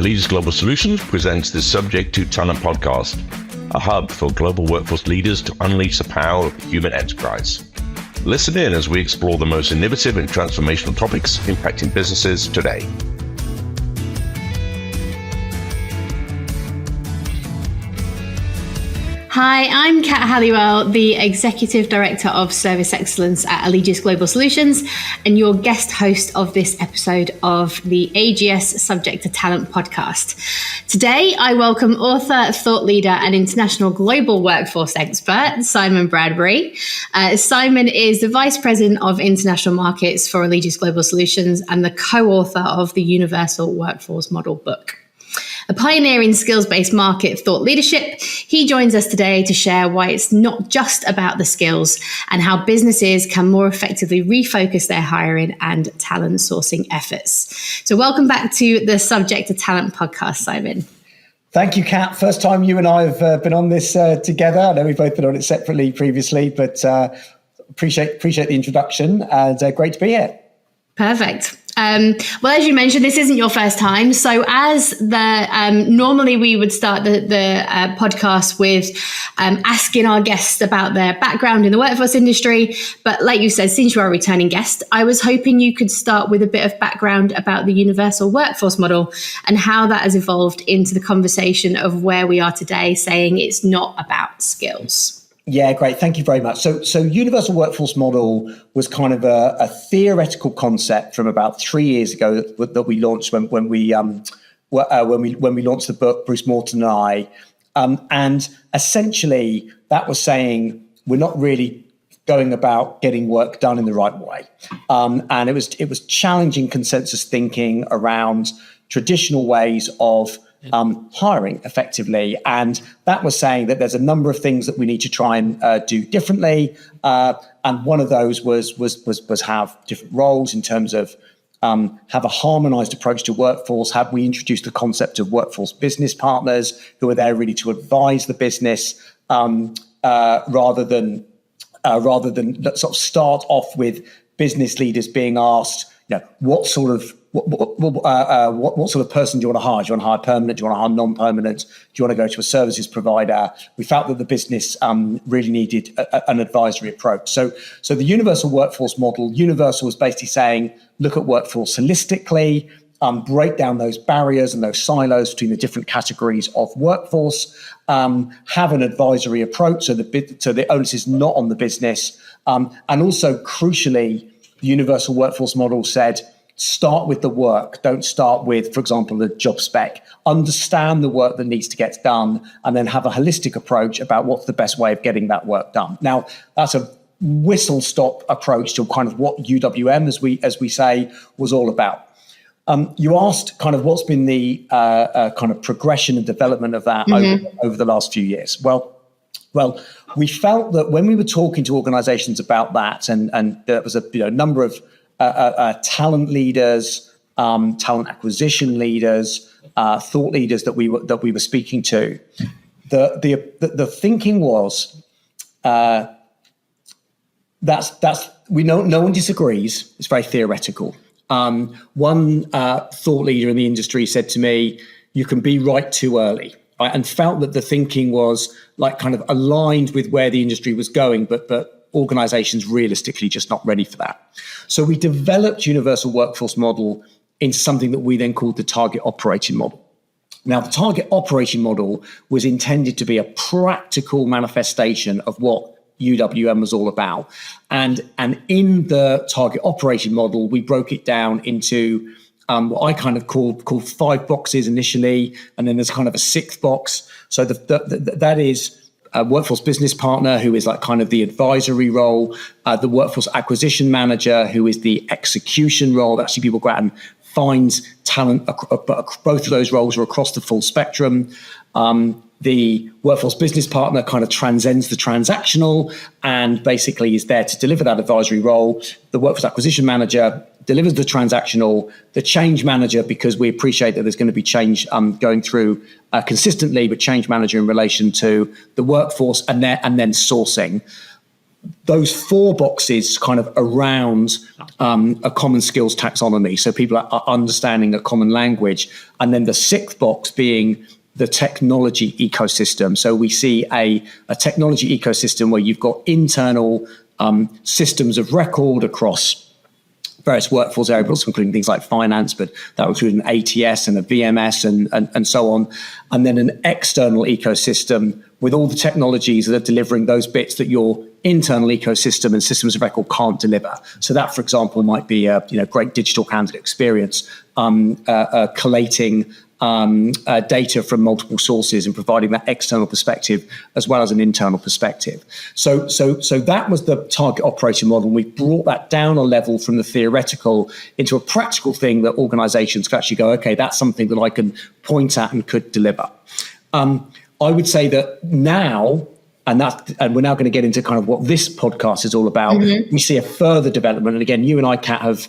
Allegiance Global Solutions presents the Subject to Talent podcast, a hub for global workforce leaders to unleash the power of the human enterprise. Listen in as we explore the most innovative and transformational topics impacting businesses today. Hi, I'm Cat Halliwell, the Executive Director of Service Excellence at Allegiance Global Solutions, and your guest host of this episode of the AGS Subject to Talent podcast. Today, I welcome author, thought leader, and international global workforce expert, Simon Bradberry. Simon is the Vice President of International Markets for Allegiance Global Solutions and the co-author of the Universal Workforce Model book. A pioneer in skills-based market thought leadership, he joins us today to share why it's not just about the skills and how businesses can more effectively refocus their hiring and talent sourcing efforts. So welcome back to the Subject to Talent podcast, Simon. Thank you, Kat. First time you and I have been on this together. I know we've both been on it separately previously, but appreciate the introduction and great to be here. Perfect. Well, as you mentioned, this isn't your first time. So as normally we would start the podcast with asking our guests about their background in the workforce industry. But like you said, since you are a returning guest, I was hoping you could start with a bit of background about the universal workforce model and how that has evolved into the conversation of where we are today, saying it's not about skills. Yeah, great. Thank you very much. So universal workforce model was kind of a theoretical concept from about 3 years ago that we launched when we launched the book, Bruce Morton and I, and essentially that was saying we're not really going about getting work done in the right way, and it was challenging consensus thinking around traditional ways of hiring effectively. And that was saying that there's a number of things that we need to try and do differently. And one of those was have different roles in terms of have a harmonized approach to workforce. Have we introduced the concept of workforce business partners who are there really to advise the business rather than sort of start off with business leaders being asked, what sort of person do you want to hire? Do you want to hire permanent? Do you want to hire non-permanent? Do you want to go to a services provider? We felt that the business really needed an advisory approach. So the universal workforce model, universal was basically saying, look at workforce holistically, break down those barriers and those silos between the different categories of workforce, have an advisory approach so the onus is not on the business. And also, crucially, the universal workforce model said, start with the work. Don't start with, for example, the job spec. Understand the work that needs to get done and then have a holistic approach about what's the best way of getting that work done. Now, that's a whistle-stop approach to kind of what UWM, as we say, was all about. You asked kind of what's been the kind of progression and development of that over the last few years. Well, we felt that when we were talking to organizations about that, and there was a number of talent leaders, talent acquisition leaders, thought leaders that we were speaking to, the thinking was that's we know no one disagrees. It's very theoretical. One thought leader in the industry said to me, "You can be right too early." And felt that the thinking was like kind of aligned with where the industry was going, but organizations realistically just not ready for that. So we developed universal workforce model into something that we then called the target operating model. Now, the target operating model was intended to be a practical manifestation of what UWM was all about. And in the target operating model, we broke it down into what I kind of called 5 boxes initially, and then there's kind of a 6th box. So that is a workforce business partner, who is like kind of the advisory role, the workforce acquisition manager, who is the execution role. Actually, people go out and find talent, but both of those roles are across the full spectrum. The workforce business partner kind of transcends the transactional and basically is there to deliver that advisory role. The workforce acquisition manager delivers the transactional, the change manager, because we appreciate that there's going to be change going through consistently, but change manager in relation to the workforce and then sourcing. those 4 boxes kind of around a common skills taxonomy. So people are understanding a common language. And then the 6th box being the technology ecosystem. So we see a technology ecosystem where you've got internal systems of record across various workforce areas, including things like finance, but that would include an ATS and a VMS and so on. And then an external ecosystem with all the technologies that are delivering those bits that your internal ecosystem and systems of record can't deliver. So that, for example, might be a great digital candidate experience, collating data from multiple sources and providing that external perspective as well as an internal perspective. So that was the target operation model. We brought that down a level from the theoretical into a practical thing that organizations could actually go, okay, that's something that I can point at and could deliver. I would say that now, and we're now going to get into kind of what this podcast is all about. We see a further development. And again, you and I, Kat,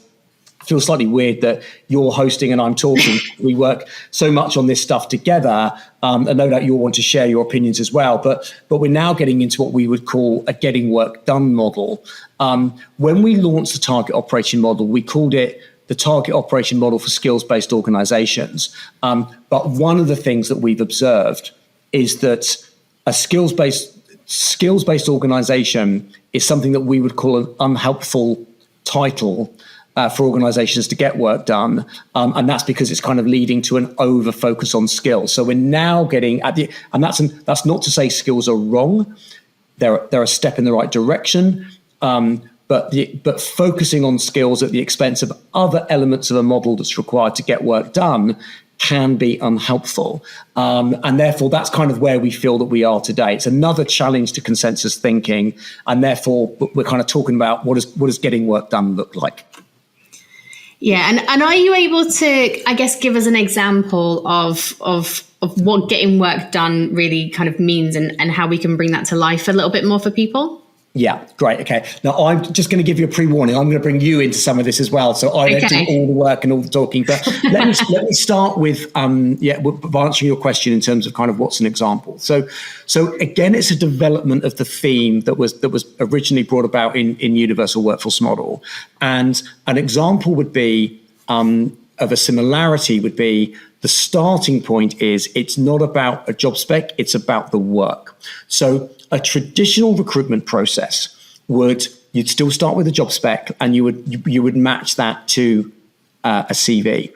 feels slightly weird that you're hosting and I'm talking. We work so much on this stuff together, and no doubt you'll want to share your opinions as well. But we're now getting into what we would call a getting work done model. When we launched the target operation model, we called it the target operation model for skills-based organizations. But one of the things that we've observed is that a skills-based organization is something that we would call an unhelpful title for organizations to get work done. And that's because it's kind of leading to an over focus on skills. So we're now getting and that's not to say skills are wrong. They're a step in the right direction. But focusing on skills at the expense of other elements of a model that's required to get work done can be unhelpful. And therefore, that's kind of where we feel that we are today. It's another challenge to consensus thinking. And therefore, we're kind of talking about what does getting work done look like? Yeah. And are you able to, I guess, give us an example of what getting work done really kind of means and how we can bring that to life a little bit more for people? Yeah, great. Okay. Now, I'm just going to give you a pre-warning. I'm going to bring you into some of this as well. So I don't do all the work and all the talking. But let me start with answering your question in terms of kind of what's an example. So again, it's a development of the theme that was originally brought about in Universal Workforce Model. And an example would be of a similarity would be the starting point is it's not about a job spec, it's about the work. So a traditional recruitment process you'd still start with a job spec and you would match that to a CV.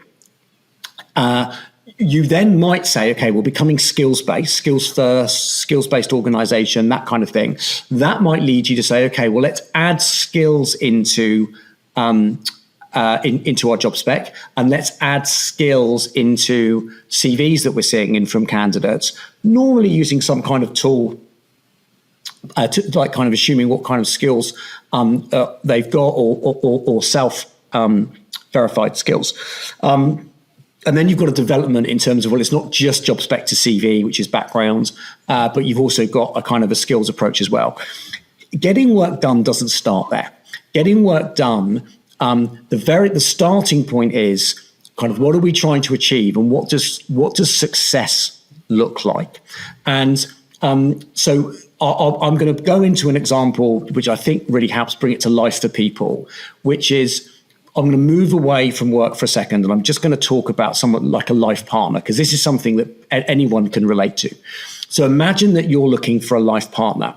You then might say, okay, we're becoming skills first, skills-based organization, that kind of thing. That might lead you to say, okay, well, let's add skills into our job spec, and let's add skills into CVs that we're seeing in from candidates, normally using some kind of tool to like kind of assuming what kind of skills they've got or self verified skills. And then you've got a development in terms of, well, it's not just job spec to CV, which is background, but you've also got a kind of a skills approach as well. Getting work done doesn't start there. Getting work done, the starting point is kind of what are we trying to achieve and what does success look like? And so I'm going to go into an example which I think really helps bring it to life for people, which is I'm going to move away from work for a second and I'm just going to talk about someone like a life partner, because this is something that anyone can relate to. So imagine that you're looking for a life partner.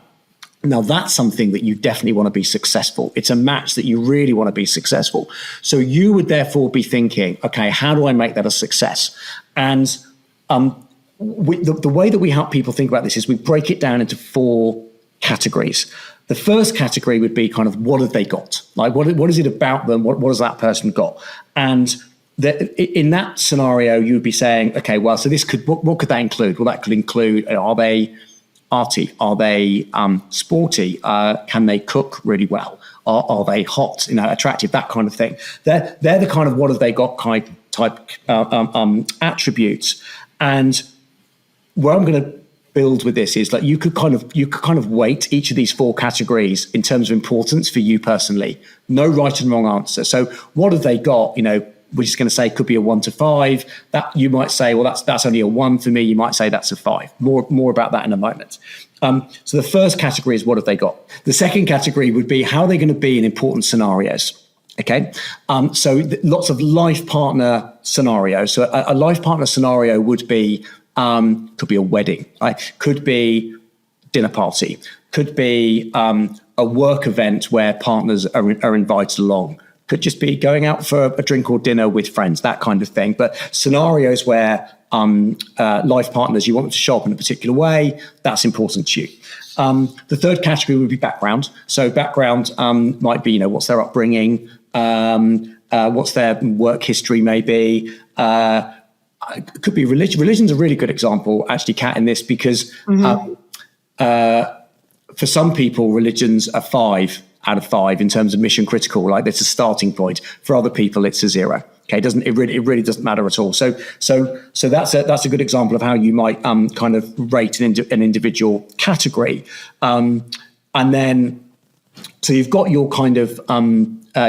Now, that's something that you definitely want to be successful. It's a match that you really want to be successful. So you would therefore be thinking, okay, how do I make that a success? And the way that we help people think about this is we break it down into 4 categories. The first category would be kind of what have they got? Like what is it about them? What has that person got? And in that scenario, you would be saying, okay, well, so what could that include? Well, that could include, are they arty? Are they sporty? Can they cook really well? Are they hot? Attractive? That kind of thing. They're the kind of what have they got type attributes. And where I'm going to build with this is that you could kind of weight each of these 4 categories in terms of importance for you personally. No right and wrong answer. So what have they got? we're just going to say could be a 1 to 5. That you might say, well, that's only a 1 for me. You might say that's a 5. More about that in a moment. So the first category is what have they got? The second category would be how are they going to be in important scenarios? Okay, so lots of life partner scenarios. So a life partner scenario would be could be a wedding, right? Could be dinner party, could be a work event where partners are invited along. Could just be going out for a drink or dinner with friends, that kind of thing. But scenarios where life partners, you want them to show up in a particular way, that's important to you. The third category would be background. So background might be, what's their upbringing, what's their work history maybe. It could be religion. Religion's a really good example, actually, Kat, in this, because for some people, religions are 5 out of 5 in terms of mission critical. Like that's a starting point. For other people, it's a 0. Okay, it really doesn't matter at all. So that's a good example of how you might kind of rate an individual category, and then so you've got your kind of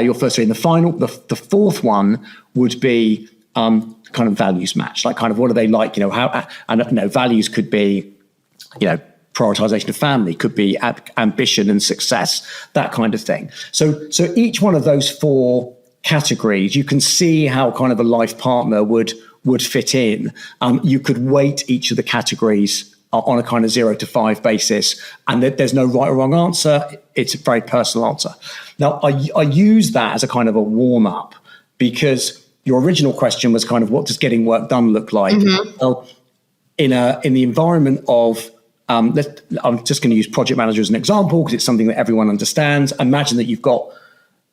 your first 3. And the fourth one would be kind of values match, like kind of what are they like? How and values could be prioritization of family, could be ambition and success, that kind of thing. So each one of those 4 categories, you can see how kind of a life partner would fit in. You could weight each of the categories on a kind of 0 to 5 basis, and there's no right or wrong answer. It's a very personal answer. Now, I use that as a kind of a warm up because your original question was kind of what does getting work done look like? Well, in the environment of I'm just going to use project manager as an example because it's something that everyone understands. Imagine that you've got,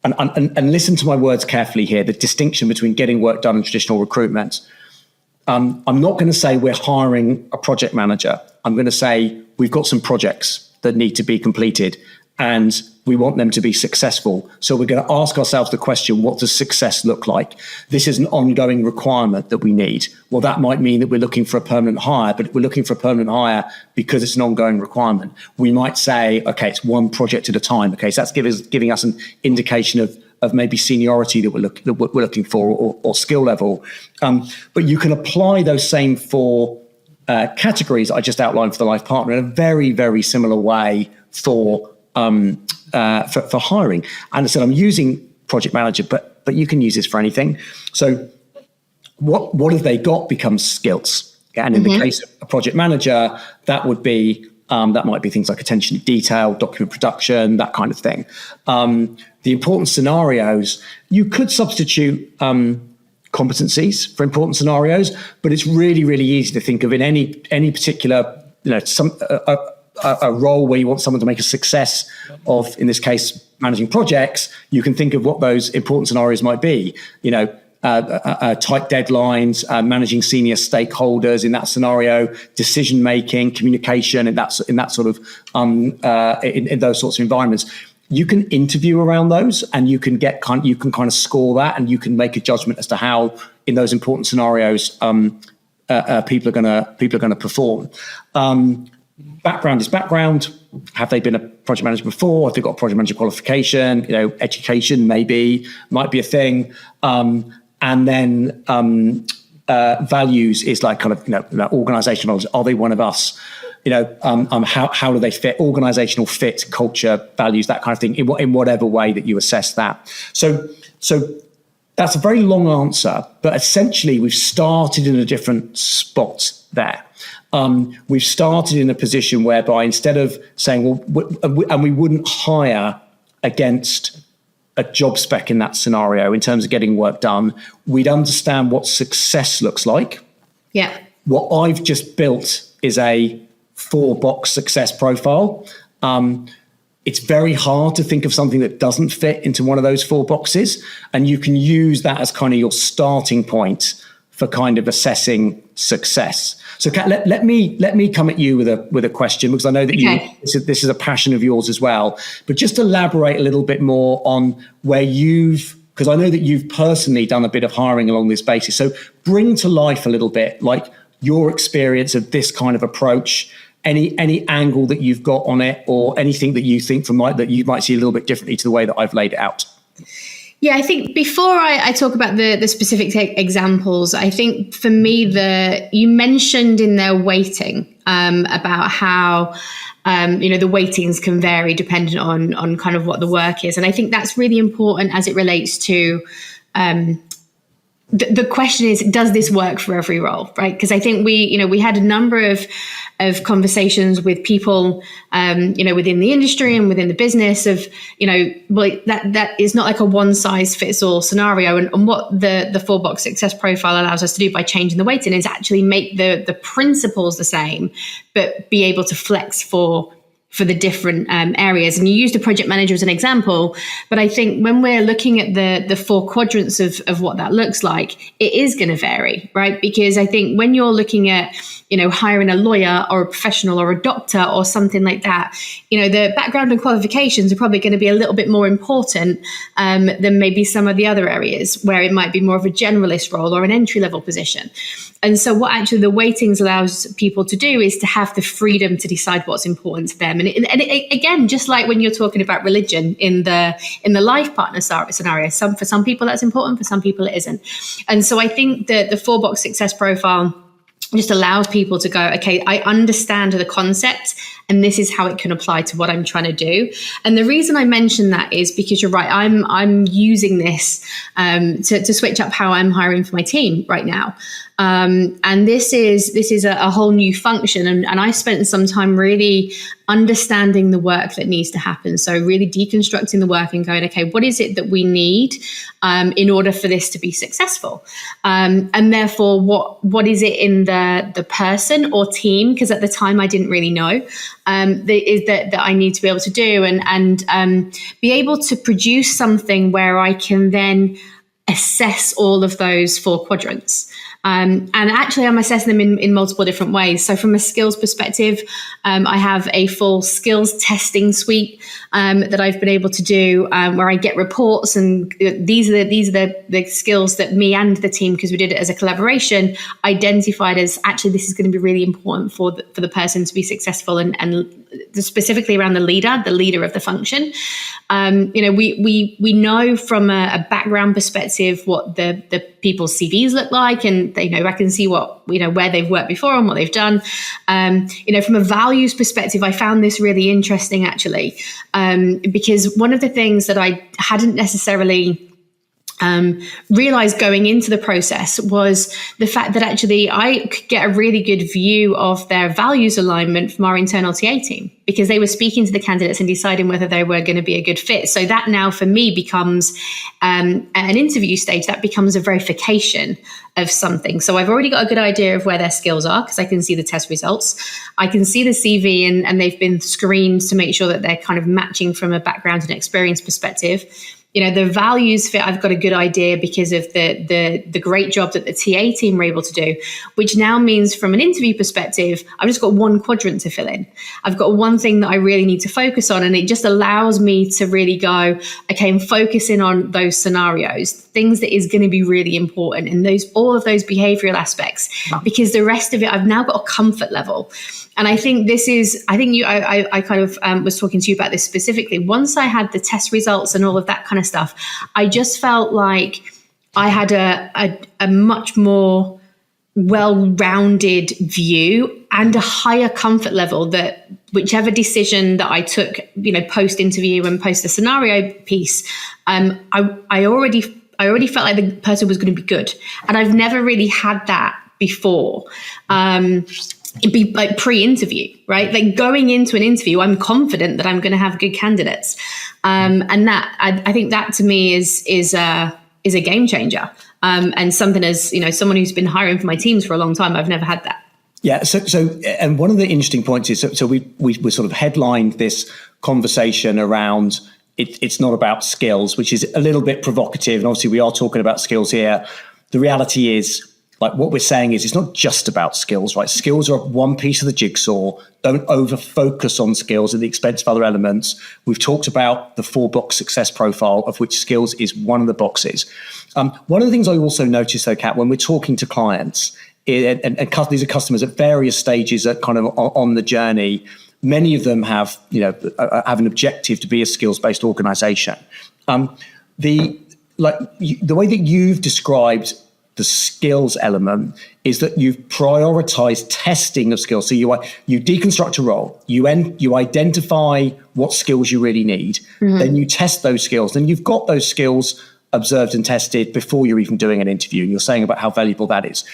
and listen to my words carefully here, the distinction between getting work done and traditional recruitment. I'm not going to say we're hiring a project manager. I'm going to say we've got some projects that need to be completed and we want them to be successful. So we're going to ask ourselves the question, what does success look like? This is an ongoing requirement that we need. Well, that might mean that we're looking for a permanent hire, but we're looking for a permanent hire because it's an ongoing requirement. We might say, okay, it's one project at a time. Okay, so that's giving us an indication of maybe seniority that we're looking for or skill level. But you can apply those same 4 categories I just outlined for the life partner in a very, very similar way for hiring. And I said, I'm using project manager, but you can use this for anything. So what have they got becomes skills. And in the case of a project manager, that would be, that might be things like attention to detail, document production, that kind of thing. The important scenarios, you could substitute competencies for important scenarios, but it's really, really easy to think of in any particular, a role where you want someone to make a success of, in this case, managing projects. You can think of what those important scenarios might be. Tight deadlines, managing senior stakeholders in that scenario, decision making, communication, in that sort of in those sorts of environments. You can interview around those, and you can kind of score that, and you can make a judgment as to how in those important scenarios people are going to perform. Background is background. Have they been a project manager before? Have they got a project manager qualification? Education might be a thing. And then values is like kind of organizational. Are they one of us? How do they fit? Organizational fit, culture, values, that kind of thing. In whatever way that you assess that. So that's a very long answer, but essentially we've started in a different spot there. We've started in a position whereby instead of saying, we wouldn't hire against a job spec in that scenario in terms of getting work done, we'd understand what success looks like. Yeah. What I've just built is a 4-box success profile. It's very hard to think of something that doesn't fit into one of those 4 boxes. And you can use that as kind of your starting point for kind of assessing success. So Kat, let me come at you with a question, because I know that this is a passion of yours as well. But just elaborate a little bit more on where because I know that you've personally done a bit of hiring along this basis. So bring to life a little bit, like your experience of this kind of approach, any angle that you've got on it, or anything that you think that you might see a little bit differently to the way that I've laid it out. Yeah, I think before I talk about the specific examples, I think for me, you mentioned in their weighting about how the weightings can vary depending on kind of what the work is, and I think that's really important as it relates to. The question is, does this work for every role, right? Because I think we had a number of conversations with people, within the industry and within the business of, that is not like a one size fits all scenario. And what the 4-box success profile allows us to do by changing the weighting is actually make the principles the same, but be able to flex for the different areas. And you used a project manager as an example, but I think when we're looking at the 4 quadrants of what that looks like, it is going to vary, right? Because I think when you're looking at, hiring a lawyer or a professional or a doctor or something like that, the background and qualifications are probably going to be a little bit more important than maybe some of the other areas where it might be more of a generalist role or an entry-level position. And so what actually the weightings allows people to do is to have the freedom to decide what's important to them. And again, just like when you're talking about religion in the life partner scenario, for some people that's important, for some people it isn't. And so I think that the 4-box success profile just allows people to go, okay, I understand the concept and this is how it can apply to what I'm trying to do. And the reason I mention that is because you're right, I'm using this to switch up how I'm hiring for my team right now. And this is a whole new function. And I spent some time really understanding the work that needs to happen. So really deconstructing the work and going, okay, what is it that we need in order for this to be successful? And therefore, what is it in the person or team? Because at the time I didn't really know that I need to be able to do and be able to produce something where I can then assess all of those 4 quadrants. And actually, I'm assessing them in multiple different ways. So from a skills perspective, I have a full skills testing suite that I've been able to do where I get reports. And these are the skills that me and the team, because we did it as a collaboration, identified as actually this is going to be really important for the person to be successful and specifically around the leader of the function. We know from a background perspective what the people's CVs look like, and I can see what where they've worked before and what they've done. From a values perspective, I found this really interesting actually, because one of the things that I hadn't necessarily realized going into the process was the fact that actually I could get a really good view of their values alignment from our internal TA team, because they were speaking to the candidates and deciding whether they were going to be a good fit. So that now for me becomes an interview stage, that becomes a verification of something. So I've already got a good idea of where their skills are because I can see the test results. I can see the CV and they've been screened to make sure that they're kind of matching from a background and experience perspective. The values fit, I've got a good idea because of the great job that the TA team were able to do, which now means from an interview perspective, I've just got 1 quadrant to fill in. I've got one thing that I really need to focus on, and it just allows me to really go, okay, I'm focusing on those scenarios, things that is going to be really important, and all of those behavioral aspects, because the rest of it, I've now got a comfort level. And I think I kind of was talking to you about this specifically. Once I had the test results and all of that kind of stuff, I just felt like I had a much more well-rounded view and a higher comfort level that whichever decision that I took, post-interview and post the scenario piece, I already felt like the person was going to be good. And I've never really had that before. It'd be like pre-interview, right? Like going into an interview, I'm confident that I'm going to have good candidates. And that, I think that to me is a game changer. And something as, someone who's been hiring for my teams for a long time, I've never had that. Yeah. So, and one of the interesting points is, so we sort of headlined this conversation around it's not about skills, which is a little bit provocative. And obviously we are talking about skills here. The reality is, like what we're saying is it's not just about skills, right? Skills are one piece of the jigsaw. Don't over focus on skills at the expense of other elements. We've talked about the 4-box success profile, of which skills is one of the boxes. One of the things I also noticed though, Kat, when we're talking to clients, and these are customers at various stages at kind of on the journey, many of them have an objective to be a skills-based organization. the way that you've described the skills element is that you've prioritized testing of skills. So you deconstruct a role, you identify what skills you really need, then you test those skills, then you've got those skills observed and tested before you're even doing an interview. And you're saying about how valuable that is.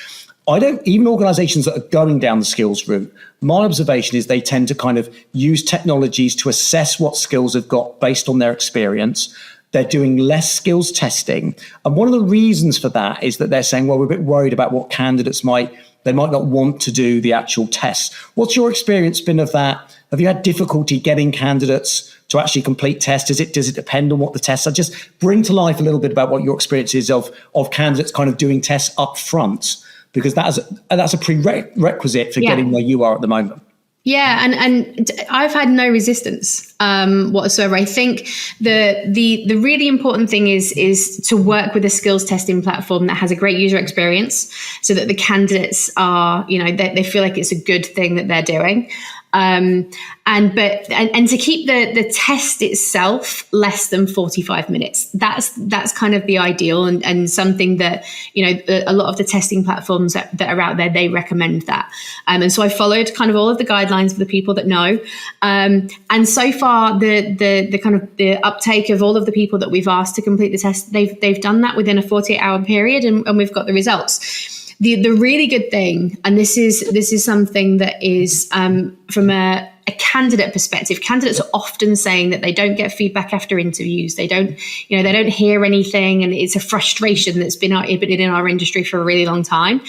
Even organizations that are going down the skills route, my observation is they tend to kind of use technologies to assess what skills they've got based on their experience. They're doing less skills testing. And one of the reasons for that is that they're saying, well, we're a bit worried about what candidates might not want to do the actual tests. What's your experience been of that? Have you had difficulty getting candidates to actually complete tests? Does it depend on what the tests are? Just bring to life a little bit about what your experience is of candidates kind of doing tests up front, because that's a prerequisite for getting where you are at the moment. Yeah, and I've had no resistance whatsoever. I think the really important thing is to work with a skills testing platform that has a great user experience, so that the candidates are, they feel like it's a good thing that they're doing. And to keep the test itself less than 45 minutes. That's kind of the ideal, and something that, a lot of the testing platforms that are out there, they recommend that. And so I followed kind of all of the guidelines for the people that know. And so far the kind of the uptake of all of the people that we've asked to complete the test, they've done that within a 48-hour period, and we've got the results. The really good thing, and this is something that is from a candidate perspective, candidates are often saying that they don't get feedback after interviews. They don't hear anything, and it's a frustration that's been in our industry for a really long time.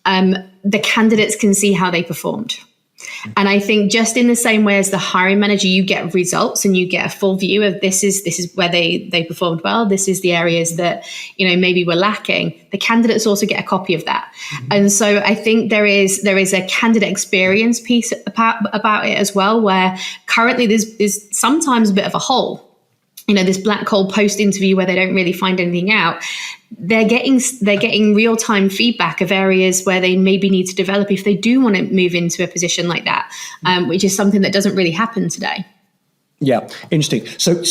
The candidates can see how they performed. And I think just in the same way as the hiring manager, you get results and you get a full view of this is where they performed well. This is the areas that, maybe we're lacking. The candidates also get a copy of that. And so I think there is a candidate experience piece about it as well, where currently there's sometimes a bit of a hole. This black hole post interview where they don't really find anything out. They're getting real time feedback of areas where they maybe need to develop if they do want to move into a position like that, which is something that doesn't really happen today. Yeah, interesting. So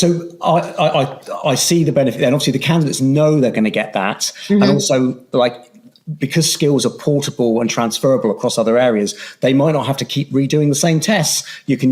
I see the benefit, and obviously the candidates know they're going to get that, and also because skills are portable and transferable across other areas, they might not have to keep redoing the same tests. You can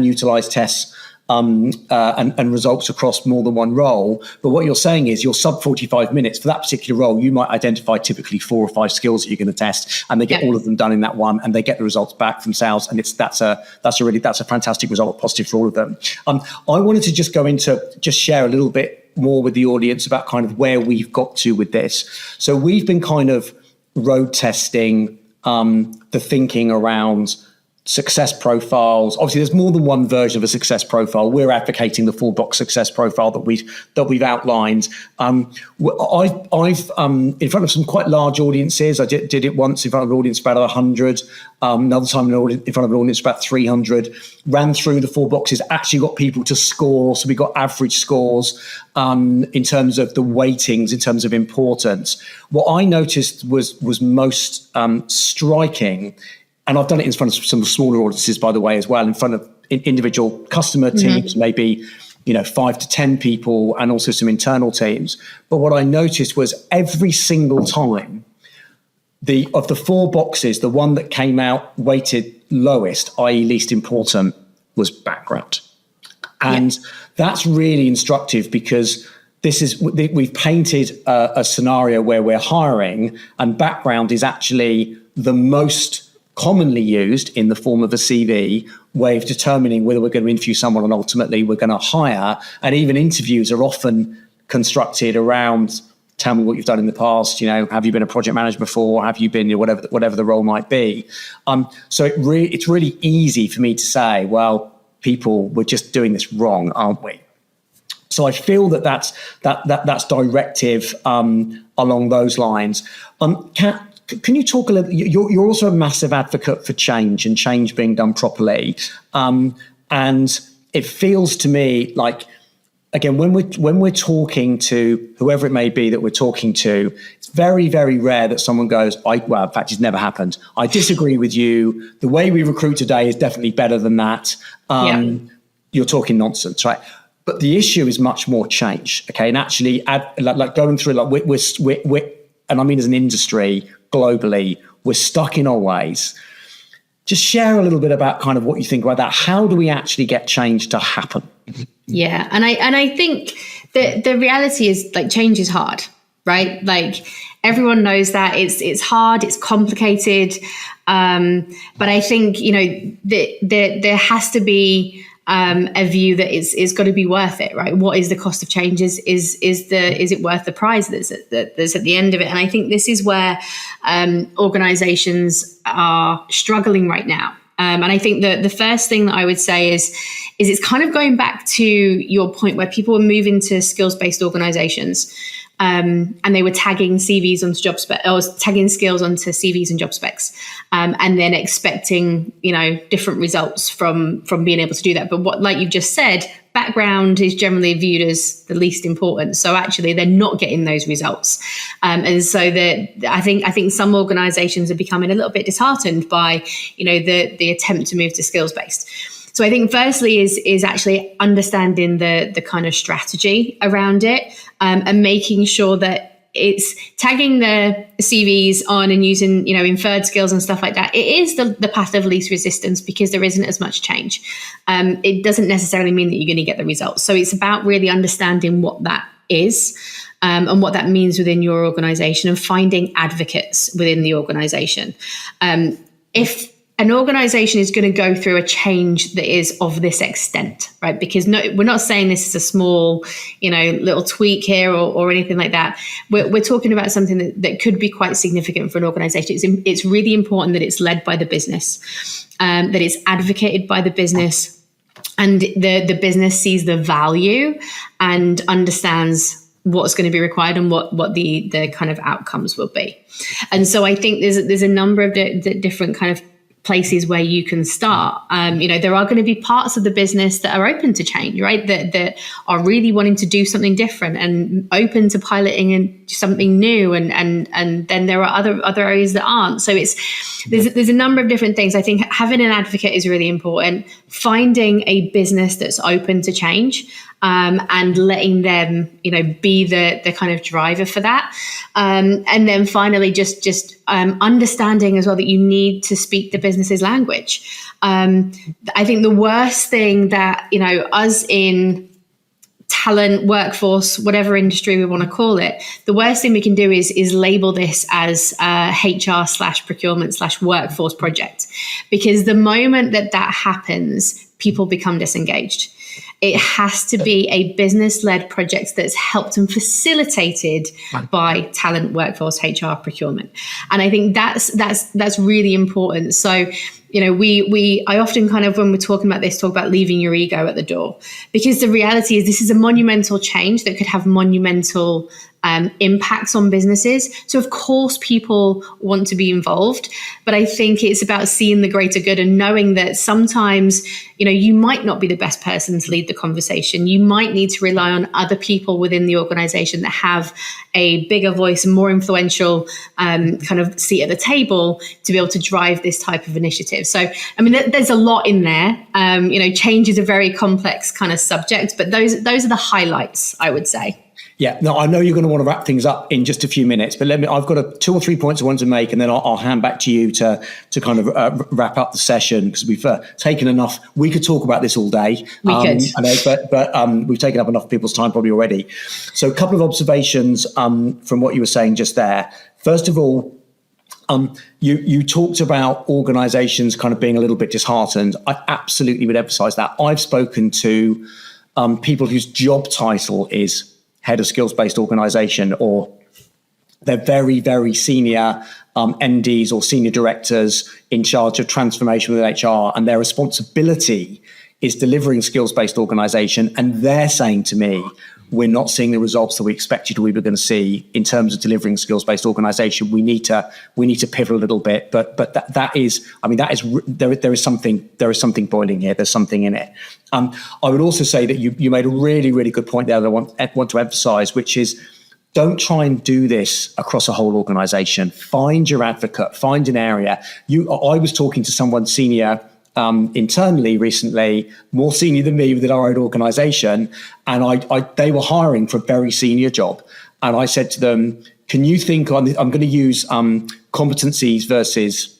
utilize tests and results across more than one role. But what you're saying is your sub 45 minutes for that particular role, you might identify typically 4 or 5 skills that you're going to test, and they get all of them done in that one, and they get the results back themselves. And that's a fantastic result, positive for all of them. I wanted to just share a little bit more with the audience about kind of where we've got to with this. So we've been kind of road testing the thinking around success profiles. Obviously, there's more than one version of a success profile. We're advocating the 4-box success profile that we've outlined. I've in front of some quite large audiences. I did it once in front of an audience about 100. Another time in front of an audience about 300. Ran through the 4 boxes. Actually got people to score. So we got average scores in terms of the weightings, in terms of importance. What I noticed was most striking. And I've done it in front of some smaller audiences, by the way, as well, in front of individual customer teams, maybe 5 to 10 people, and also some internal teams. But what I noticed was every single time, of the 4 boxes, the one that came out weighted lowest, i.e. least important, was background. And that's really instructive, because we've painted a scenario where we're hiring, and background is actually the most commonly used in the form of a CV way of determining whether we're going to interview someone and ultimately we're going to hire. And even interviews are often constructed around, tell me what you've done in the past, have you been a project manager before, have you been whatever the role might be. So it's really easy for me to say, well, people, we're just doing this wrong, aren't we? So I feel that's directive along those lines. Cat, can you talk a little? You're also a massive advocate for change and change being done properly, and it feels to me like, again, when we're talking to whoever it may be that we're talking to, it's very, very rare that someone goes, in fact, it's never happened. I disagree with you. The way we recruit today is definitely better than that. You're talking nonsense, right? But the issue is much more change. Okay, and actually, like going through, like we're and I mean as an industry globally, we're stuck in our ways. Just share a little bit about kind of what you think about that. How do we actually get change to happen? Yeah, and I think that the reality is, like, change is hard, right? Like, everyone knows that it's hard, it's complicated, but I think, you know, there has to be a view that it's got to be worth it, right? What is the cost of change? Is it worth the prize that's at the end of it? And I think this is where organizations are struggling right now. And I think that the first thing that I would say is it's kind of going back to your point where people were moving to skills-based organizations. And they were tagging CVs onto job spec, or tagging skills onto CVs and job specs, and then expecting, you know, different results from being able to do that. But what, like you just said, background is generally viewed as the least important. So actually, they're not getting those results, and so I think some organisations are becoming a little bit disheartened by, you know, the attempt to move to skills based. So I think firstly is actually understanding the kind of strategy around it, and making sure that it's tagging the CVs on and using, you know, inferred skills and stuff like that. It is the path of least resistance because there isn't as much change. It doesn't necessarily mean that you're going to get the results. So it's about really understanding what that is, and what that means within your organization, and finding advocates within the organization. If an organization is going to go through a change that is of this extent, right? Because we're not saying this is a small, you know, little tweak here or anything like that. We're talking about something that could be quite significant for an organization. It's really important that it's led by the business, that it's advocated by the business, and the business sees the value and understands what's going to be required and what the kind of outcomes will be. And so I think there's a number of the different kind of places where you can start. You know, there are going to be parts of the business that are open to change, right? That are really wanting to do something different and open to piloting and something new. And then there are other areas that aren't. So there's a number of different things. I think having an advocate is really important. Finding a business that's open to change, and letting them, you know, be the kind of driver for that. And then finally, just understanding as well that you need to speak the business's language. I think the worst thing that, you know, us in talent, workforce, whatever industry we want to call it, the worst thing we can do is label this as a HR/procurement/workforce project. Because the moment that happens, people become disengaged. It has to be a business-led project that's helped and facilitated by talent, workforce, HR, procurement. And I think that's really important. So, you know, I often kind of, when we're talking about this, talk about leaving your ego at the door, because the reality is this is a monumental change that could have monumental impacts on businesses. So of course people want to be involved, but I think it's about seeing the greater good and knowing that sometimes, you know, you might not be the best person to lead the conversation. You might need to rely on other people within the organization that have a bigger voice and more influential kind of seat at the table to be able to drive this type of initiative. So, I mean, there's a lot in there. You know, change is a very complex kind of subject, but those are the highlights, I would say. Yeah, no, I know you're going to want to wrap things up in just a few minutes, but I've got 2 or 3 points I want to make, and then I'll hand back to you to kind of wrap up the session, because we've taken enough. We could talk about this all day. We could. I know, but we've taken up enough people's time probably already. So a couple of observations from what you were saying just there. First of all, you talked about organizations kind of being a little bit disheartened. I absolutely would emphasize that. I've spoken to people whose job title is head of skills-based organization, or they're very, very senior MDs or senior directors in charge of transformation with HR, and their responsibility is delivering skills-based organization. And they're saying to me, we're not seeing the results that we expected we were going to see in terms of delivering skills-based organization. We need to pivot a little bit, but there is something boiling here. There's something in it. I would also say that you made a really, really good point there that I want to emphasize, which is, don't try and do this across a whole organization. Find your advocate, find an area. I was talking to someone senior internally recently, more senior than me within our own organization. And they were hiring for a very senior job. And I said to them, can you think on, I'm going to use competencies versus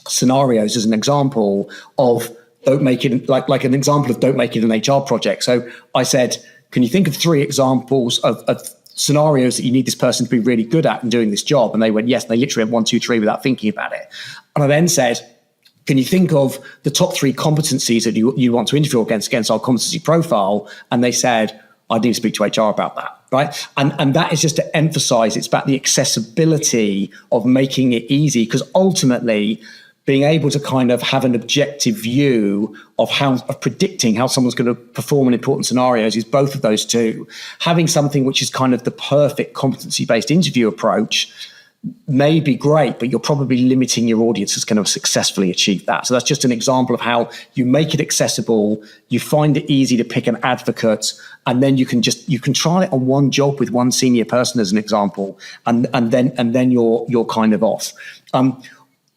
scenarios as an example of don't make it, like an example of don't make it an HR project. So I said, can you think of 3 examples of scenarios that you need this person to be really good at in doing this job? And they went, yes. And they literally had 1, 2, 3 without thinking about it. And I then said, can you think of the top 3 competencies that you want to interview against our competency profile? And they said, I need to speak to HR about that, right? And that is just to emphasize it's about the accessibility of making it easy, because ultimately being able to kind of have an objective view of predicting how someone's going to perform in important scenarios is both of those two. Having something which is kind of the perfect competency-based interview approach may be great, but you're probably limiting your audience that's going to successfully achieve that. So that's just an example of how you make it accessible, you find it easy to pick an advocate, and then you can try it on one job with one senior person as an example, and then you're kind of off.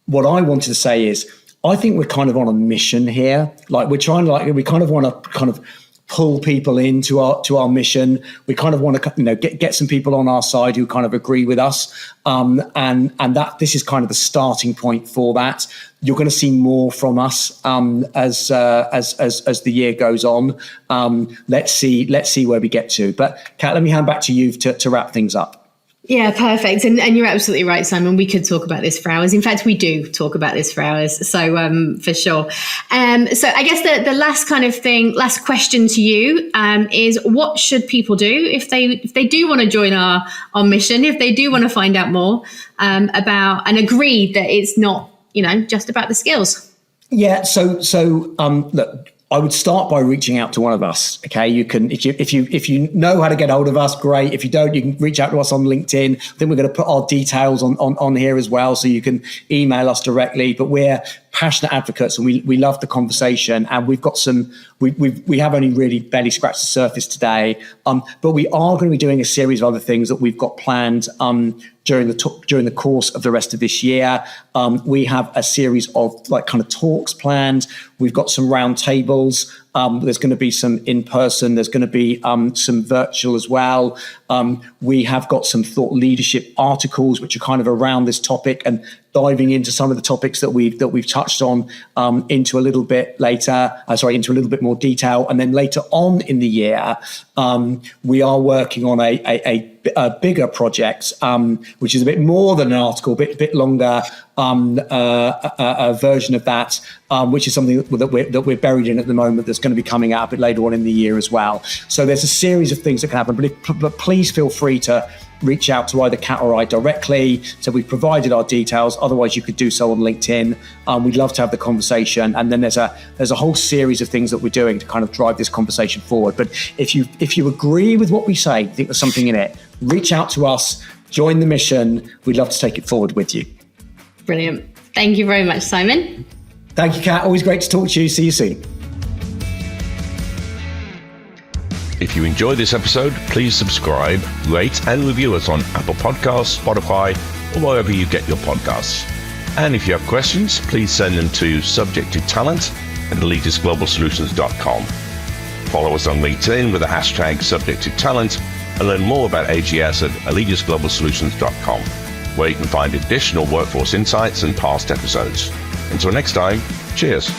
What I wanted to say is, I think we're kind of on a mission here. Like we kind of want to kind of pull people into our mission. We kind of want to, get some people on our side who kind of agree with us. And that this is kind of the starting point for that. You're going to see more from us as the year goes on. Let's see where we get to. But Kat, let me hand back to you to wrap things up. Yeah, perfect. And you're absolutely right, Simon. We could talk about this for hours. In fact, we do talk about this for hours. So for sure. So I guess the last question to you is, what should people do if they do want to join our mission, if they do want to find out more about and agree that it's not, just about the skills? Yeah. So look, I would start by reaching out to one of us. Okay, you can if you know how to get hold of us, great. If you don't, you can reach out to us on LinkedIn. I think we're going to put our details on here as well, so you can email us directly. But we're passionate advocates, and we love the conversation. And we've got we have only really barely scratched the surface today. But we are going to be doing a series of other things that we've got planned during the course of the rest of this year. We have a series of kind of talks planned. We've got some round tables. There's going to be some in person. There's going to be some virtual as well. We have got some thought leadership articles which are kind of around this topic and diving into some of the topics that we've touched on into a little bit more detail. And then later on in the year, we are working on a bigger project, which is a bit more than an article, a bit longer, a version of that, which is something that we're buried in at the moment. That's going to be coming out a bit later on in the year as well. So there's a series of things that can happen. But please feel free to reach out to either Kat or I directly. So we've provided our details. Otherwise, you could do so on LinkedIn. We'd love to have the conversation. And then there's a whole series of things that we're doing to kind of drive this conversation forward. But if you agree with what we say, think there's something in it, reach out to us, join the mission. We'd love to take it forward with you. Brilliant. Thank you very much, Simon. Thank you, Kat. Always great to talk to you. See you soon. If you enjoyed this episode, please subscribe, rate and review us on Apple Podcasts, Spotify, or wherever you get your podcasts. And if you have questions, please send them to subject2talent@elitistglobalsolutions.com. Follow us on LinkedIn with the hashtag subject2talent and learn more about AGS at elitistglobalsolutions.com, where you can find additional workforce insights and past episodes. Until next time, cheers.